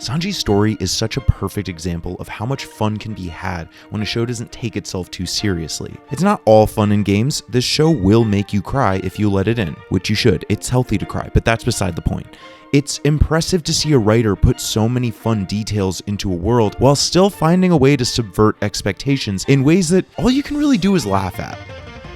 Sanji's story is such a perfect example of how much fun can be had when a show doesn't take itself too seriously. It's not all fun and games. This show will make you cry if you let it in, which you should. It's healthy to cry, but that's beside the point. It's impressive to see a writer put so many fun details into a world while still finding a way to subvert expectations in ways that all you can really do is laugh at.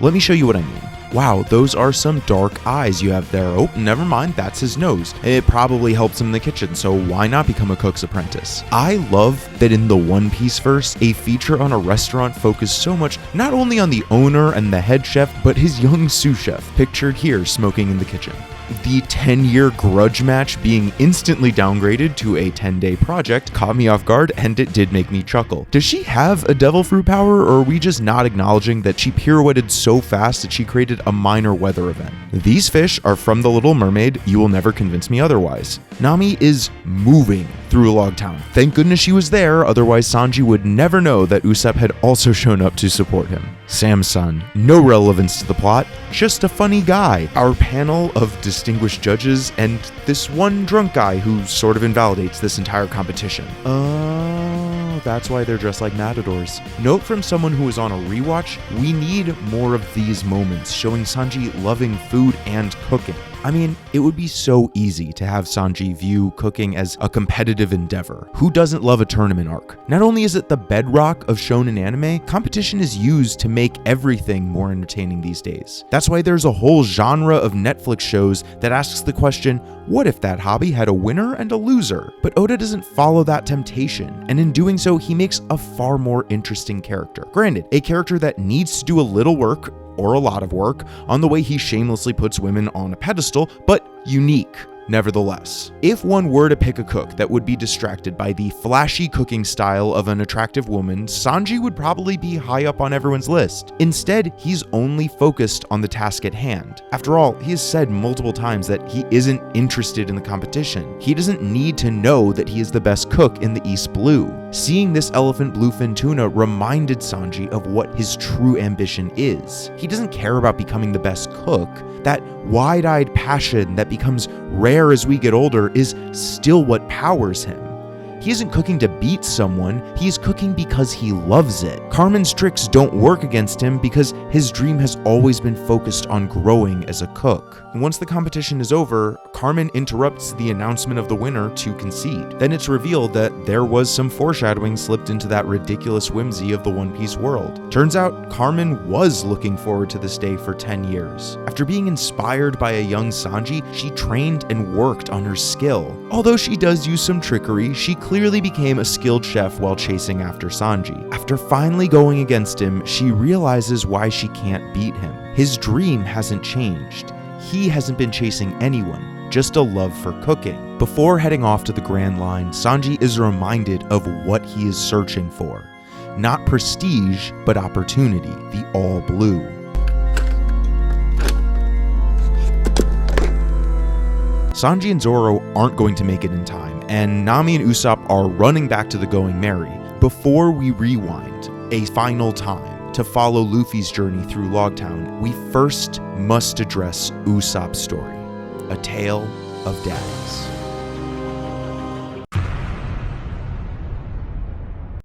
Let me show you what I mean. Wow, those are some dark eyes you have there. Oh, never mind, that's his nose. It probably helps him in the kitchen, so why not become a cook's apprentice? I love that in the One Piece verse, a feature on a restaurant focused so much not only on the owner and the head chef, but his young sous chef, pictured here smoking in the kitchen. The 10-year grudge match being instantly downgraded to a 10-day project caught me off guard, and it did make me chuckle. Does she have a devil fruit power, or are we just not acknowledging that she pirouetted so fast that she created a minor weather event? These fish are from The Little Mermaid. You will never convince me otherwise. Nami is moving through Loguetown. Thank goodness she was there, otherwise Sanji would never know that Usopp had also shown up to support him. Samson, no relevance to the plot, just a funny guy. Our panel of distinguished judges and this one drunk guy who sort of invalidates this entire competition. Oh, that's why they're dressed like matadors. Note from someone who is on a rewatch, we need more of these moments, showing Sanji loving food and cooking. I mean, it would be so easy to have Sanji view cooking as a competitive endeavor. Who doesn't love a tournament arc? Not only is it the bedrock of shonen anime, competition is used to make everything more entertaining these days. That's why there's a whole genre of Netflix shows that asks the question, what if that hobby had a winner and a loser? But Oda doesn't follow that temptation, and in doing so, he makes a far more interesting character. Granted, a character that needs to do a little work, or a lot of work, on the way he shamelessly puts women on a pedestal, but unique nevertheless. If one were to pick a cook that would be distracted by the flashy cooking style of an attractive woman, Sanji would probably be high up on everyone's list. Instead, he's only focused on the task at hand. After all, he has said multiple times that he isn't interested in the competition. He doesn't need to know that he is the best cook in the East Blue. Seeing this elephant bluefin tuna reminded Sanji of what his true ambition is. He doesn't care about becoming the best cook. That wide-eyed passion that becomes rare as we get older is still what powers him. He isn't cooking to beat someone, he's cooking because he loves it. Carmen's tricks don't work against him because his dream has always been focused on growing as a cook. And once the competition is over, Carmen interrupts the announcement of the winner to concede. Then it's revealed that there was some foreshadowing slipped into that ridiculous whimsy of the One Piece world. Turns out, Carmen was looking forward to this day for 10 years. After being inspired by a young Sanji, she trained and worked on her skill. Although she does use some trickery, she clearly became a skilled chef while chasing after Sanji. After finally going against him, she realizes why she can't beat him. His dream hasn't changed. He hasn't been chasing anyone, just a love for cooking. Before heading off to the Grand Line, Sanji is reminded of what he is searching for. Not prestige, but opportunity, the All Blue. Sanji and Zoro aren't going to make it in time, and Nami and Usopp are running back to the Going Merry. Before we rewind a final time to follow Luffy's journey through Loguetown, we first must address Usopp's story, a tale of dads.